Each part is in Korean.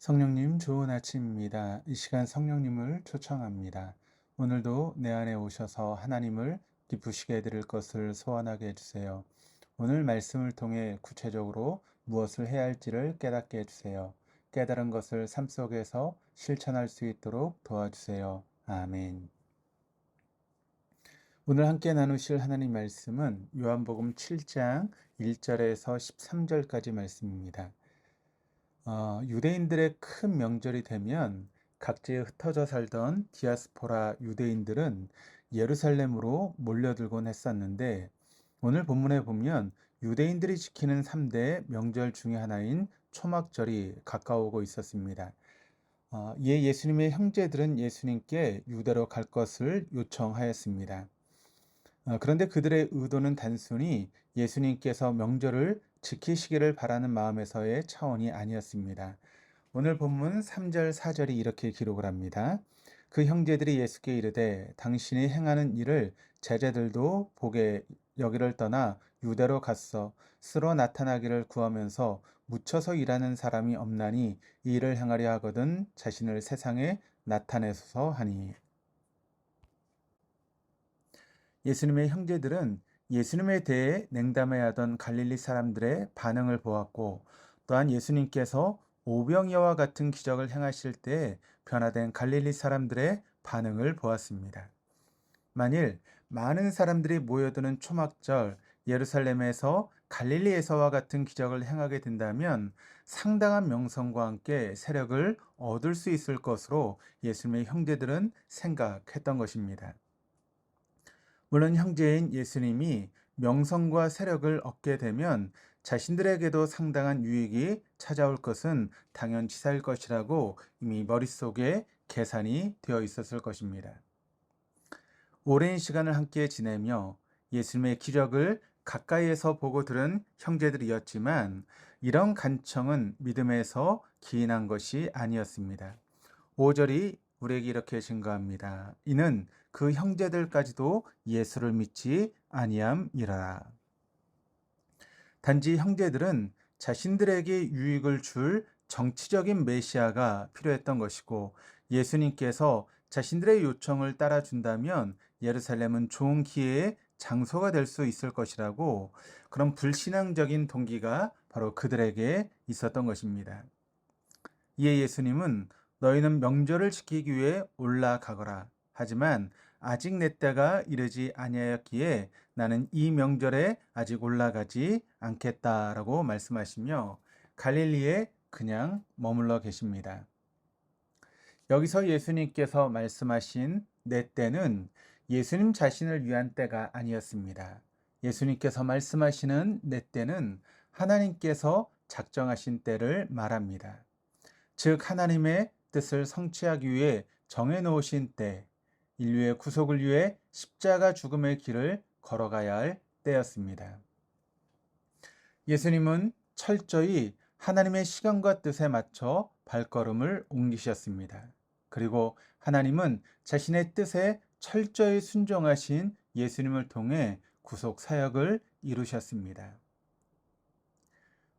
성령님 좋은 아침입니다. 이 시간 성령님을 초청합니다. 오늘도 내 안에 오셔서 하나님을 기쁘시게 해드릴 것을 소원하게 해주세요. 오늘 말씀을 통해 구체적으로 무엇을 해야 할지를 깨닫게 해주세요. 깨달은 것을 삶 속에서 실천할 수 있도록 도와주세요. 아멘. 오늘 함께 나누실 하나님 말씀은 요한복음 7장 1절에서 13절까지 말씀입니다. 유대인들의 큰 명절이 되면 각지에 흩어져 살던 디아스포라 유대인들은 예루살렘으로 몰려들곤 했었는데, 오늘 본문에 보면 유대인들이 지키는 3대 명절 중에 하나인 초막절이 가까우고 있었습니다. 이에 예수님의 형제들은 예수님께 유대로 갈 것을 요청하였습니다. 그런데 그들의 의도는 단순히 예수님께서 명절을 지키시기를 바라는 마음에서의 차원이 아니었습니다. 오늘 본문 3절, 4절이 이렇게 기록을 합니다. 그 형제들이 예수께 이르되 당신이 행하는 일을 제자들도 보게 여기를 떠나 유대로 갔어 스로 나타나기를 구하면서 묻혀서 일하는 사람이 없나니 이 일을 행하려 하거든 자신을 세상에 나타내소서 하니. 예수님의 형제들은 예수님에 대해 냉담해하던 갈릴리 사람들의 반응을 보았고, 또한 예수님께서 오병이어와 같은 기적을 행하실 때 변화된 갈릴리 사람들의 반응을 보았습니다. 만일 많은 사람들이 모여드는 초막절 예루살렘에서 갈릴리에서와 같은 기적을 행하게 된다면 상당한 명성과 함께 세력을 얻을 수 있을 것으로 예수님의 형제들은 생각했던 것입니다. 물론 형제인 예수님이 명성과 세력을 얻게 되면 자신들에게도 상당한 유익이 찾아올 것은 당연치사일 것이라고 이미 머릿속에 계산이 되어 있었을 것입니다. 오랜 시간을 함께 지내며 예수님의 기적을 가까이에서 보고 들은 형제들이었지만 이런 간청은 믿음에서 기인한 것이 아니었습니다. 5절이 우리에게 이렇게 증거합니다. 이는 그 형제들까지도 예수를 믿지 아니함이라. 단지 형제들은 자신들에게 유익을 줄 정치적인 메시아가 필요했던 것이고, 예수님께서 자신들의 요청을 따라준다면 예루살렘은 좋은 기회의 장소가 될 수 있을 것이라고, 그런 불신앙적인 동기가 바로 그들에게 있었던 것입니다. 이에 예수님은 너희는 명절을 지키기 위해 올라가거라. 하지만 아직 내 때가 이르지 아니하였기에 나는 이 명절에 아직 올라가지 않겠다라고 말씀하시며 갈릴리에 그냥 머물러 계십니다. 여기서 예수님께서 말씀하신 내 때는 예수님 자신을 위한 때가 아니었습니다. 예수님께서 말씀하시는 내 때는 하나님께서 작정하신 때를 말합니다. 즉 하나님의 뜻을 성취하기 위해 정해놓으신 때, 인류의 구속을 위해 십자가 죽음의 길을 걸어가야 할 때였습니다. 예수님은 철저히 하나님의 시간과 뜻에 맞춰 발걸음을 옮기셨습니다. 그리고 하나님은 자신의 뜻에 철저히 순종하신 예수님을 통해 구속 사역을 이루셨습니다.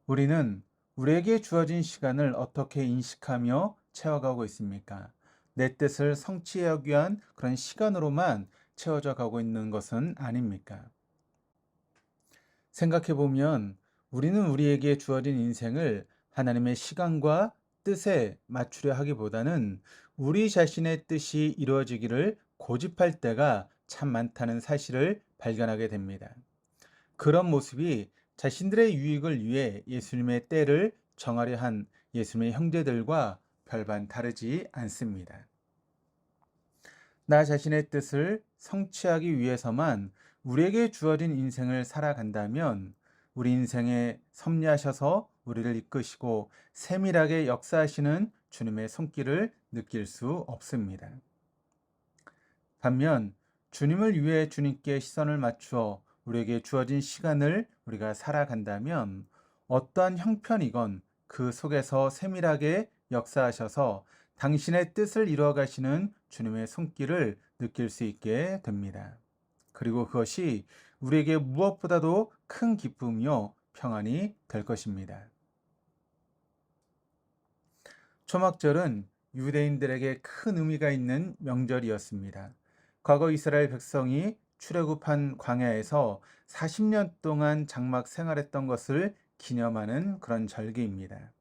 우리는 우리에게 주어진 시간을 어떻게 인식하며 채워가고 있습니까? 내 뜻을 성취하기 위한 그런 시간으로만 채워져 가고 있는 것은 아닙니까? 생각해 보면 우리는 우리에게 주어진 인생을 하나님의 시간과 뜻에 맞추려 하기보다는 우리 자신의 뜻이 이루어지기를 고집할 때가 참 많다는 사실을 발견하게 됩니다. 그런 모습이 자신들의 유익을 위해 예수님의 때를 정하려 한 예수님의 형제들과 별반 다르지 않습니다. 나 자신의 뜻을 성취하기 위해서만 우리에게 주어진 인생을 살아간다면 우리 인생에 섭리하셔서 우리를 이끄시고 세밀하게 역사하시는 주님의 손길을 느낄 수 없습니다. 반면 주님을 위해 주님께 시선을 맞추어 우리에게 주어진 시간을 우리가 살아간다면 어떠한 형편이건 그 속에서 세밀하게 역사하셔서 당신의 뜻을 이루어 가시는 주님의 손길을 느낄 수 있게 됩니다. 그리고 그것이 우리에게 무엇보다도 큰 기쁨이요 평안이 될 것입니다. 초막절은 유대인들에게 큰 의미가 있는 명절이었습니다. 과거 이스라엘 백성이 출애굽한 광야에서 40년 동안 장막 생활했던 것을 기념하는 그런 절기입니다.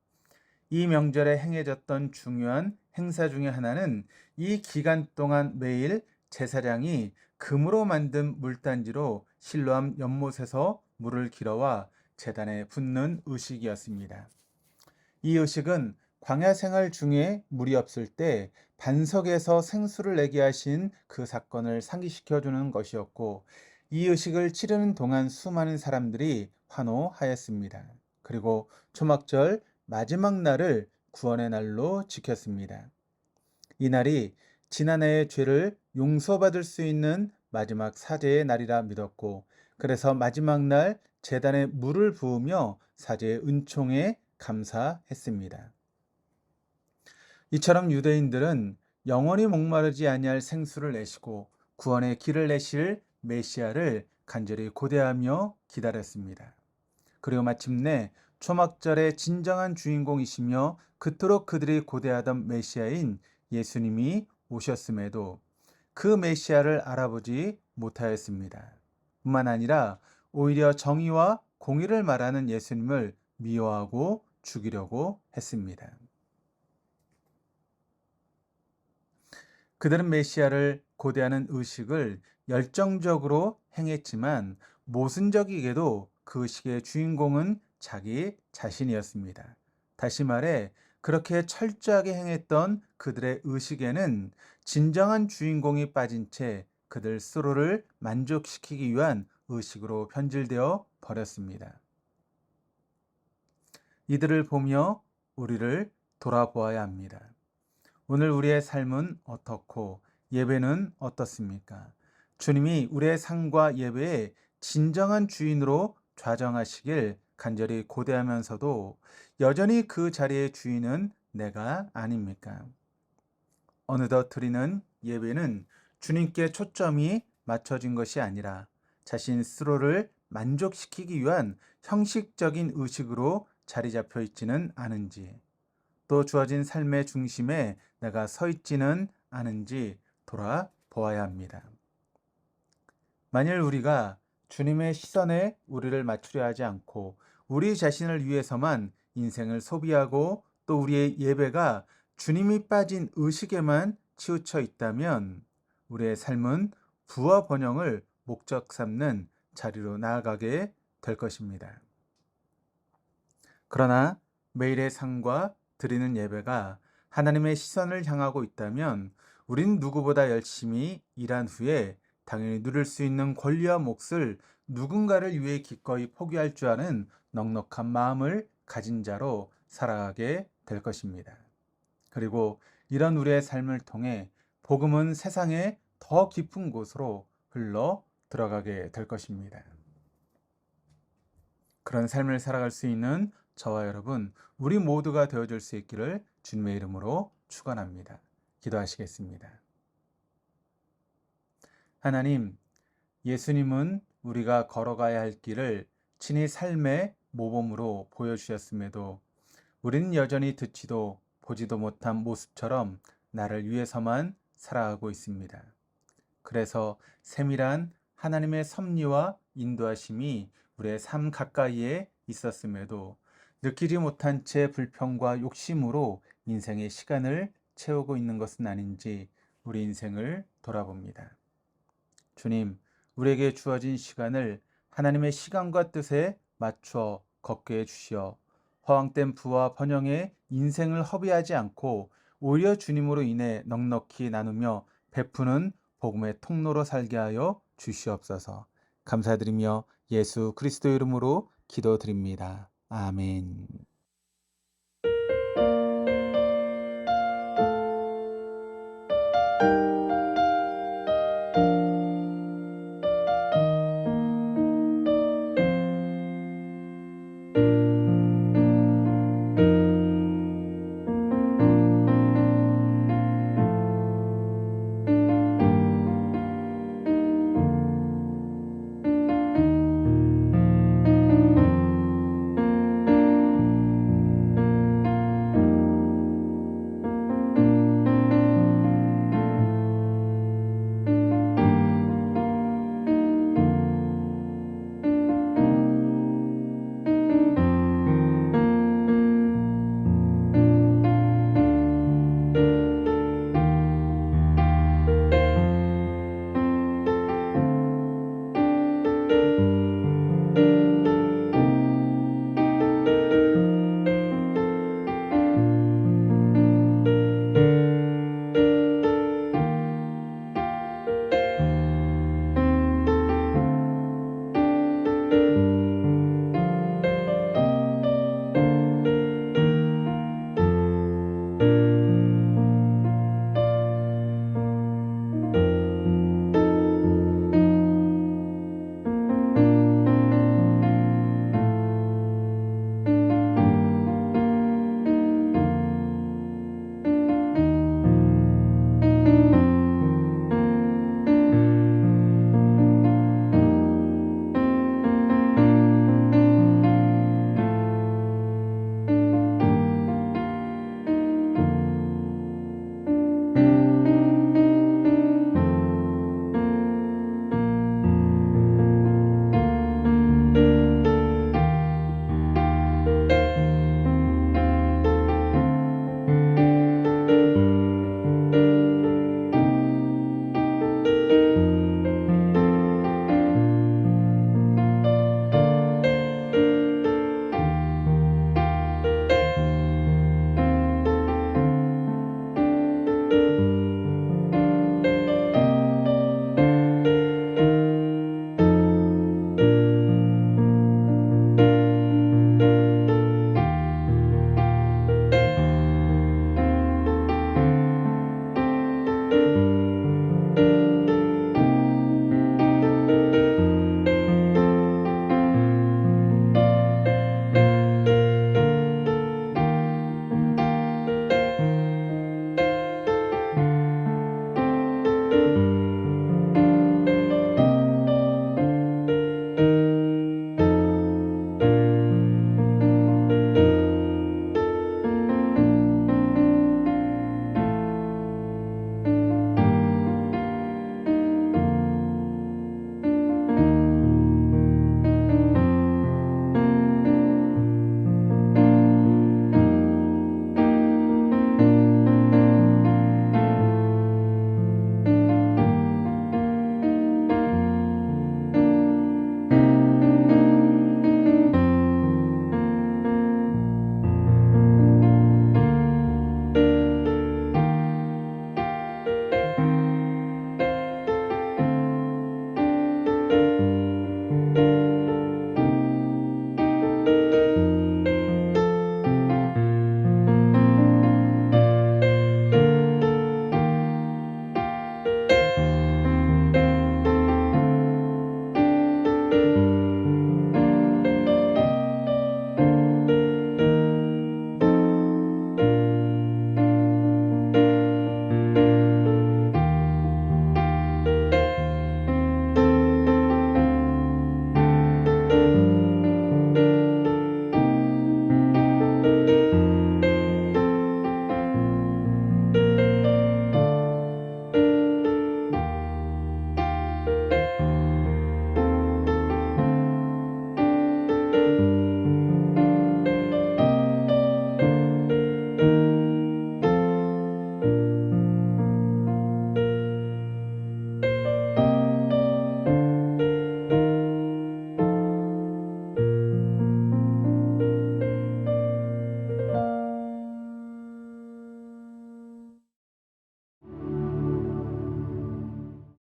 이 명절에 행해졌던 중요한 행사 중의 하나는 이 기간 동안 매일 제사장이 금으로 만든 물단지로 실로암 연못에서 물을 길어와 제단에 붓는 의식이었습니다. 이 의식은 광야 생활 중에 물이 없을 때 반석에서 생수를 내게 하신 그 사건을 상기시켜 주는 것이었고, 이 의식을 치르는 동안 수많은 사람들이 환호하였습니다. 그리고 초막절 마지막 날을 구원의 날로 지켰습니다. 이 날이 지난해의 죄를 용서받을 수 있는 마지막 사죄의 날이라 믿었고, 그래서 마지막 날 제단에 물을 부으며 사죄의 은총에 감사했습니다. 이처럼 유대인들은 영원히 목마르지 아니할 생수를 내시고 구원의 길을 내실 메시아를 간절히 고대하며 기다렸습니다. 그리고 마침내 초막절의 진정한 주인공이시며 그토록 그들이 고대하던 메시아인 예수님이 오셨음에도 그 메시아를 알아보지 못하였습니다. 뿐만 아니라 오히려 정의와 공의를 말하는 예수님을 미워하고 죽이려고 했습니다. 그들은 메시아를 고대하는 의식을 열정적으로 행했지만 모순적이게도 그 의식의 주인공은 자기 자신이었습니다. 다시 말해 그렇게 철저하게 행했던 그들의 의식에는 진정한 주인공이 빠진 채 그들 스스로를 만족시키기 위한 의식으로 변질되어 버렸습니다. 이들을 보며 우리를 돌아보아야 합니다. 오늘 우리의 삶은 어떻고 예배는 어떻습니까? 주님이 우리의 삶과 예배의 진정한 주인으로 좌정하시길 간절히 고대하면서도 여전히 그 자리의 주인은 내가 아닙니까? 어느덧 드리는 예배는 주님께 초점이 맞춰진 것이 아니라 자신 스스로를 만족시키기 위한 형식적인 의식으로 자리 잡혀 있지는 않은지, 또 주어진 삶의 중심에 내가 서 있지는 않은지 돌아보아야 합니다. 만일 우리가 주님의 시선에 우리를 맞추려 하지 않고 우리 자신을 위해서만 인생을 소비하고 또 우리의 예배가 주님이 빠진 의식에만 치우쳐 있다면 우리의 삶은 부와 번영을 목적 삼는 자리로 나아가게 될 것입니다. 그러나 매일의 삶과 드리는 예배가 하나님의 시선을 향하고 있다면 우린 누구보다 열심히 일한 후에 당연히 누릴 수 있는 권리와 몫을 누군가를 위해 기꺼이 포기할 줄 아는 넉넉한 마음을 가진 자로 살아가게 될 것입니다. 그리고 이런 우리의 삶을 통해 복음은 세상의 더 깊은 곳으로 흘러 들어가게 될 것입니다. 그런 삶을 살아갈 수 있는 저와 여러분, 우리 모두가 되어줄 수 있기를 주님의 이름으로 축원합니다. 기도하시겠습니다. 하나님, 예수님은 우리가 걸어가야 할 길을 친히 삶의 모범으로 보여주셨음에도 우리는 여전히 듣지도 보지도 못한 모습처럼 나를 위해서만 살아가고 있습니다. 그래서 세밀한 하나님의 섭리와 인도하심이 우리의 삶 가까이에 있었음에도 느끼지 못한 채 불평과 욕심으로 인생의 시간을 채우고 있는 것은 아닌지 우리 인생을 돌아봅니다. 주님, 우리에게 주어진 시간을 하나님의 시간과 뜻에 맞춰 걷게 해주시어 허황된 부와 번영의 인생을 허비하지 않고 오히려 주님으로 인해 넉넉히 나누며 베푸는 복음의 통로로 살게 하여 주시옵소서. 감사드리며 예수 그리스도 이름으로 기도드립니다. 아멘.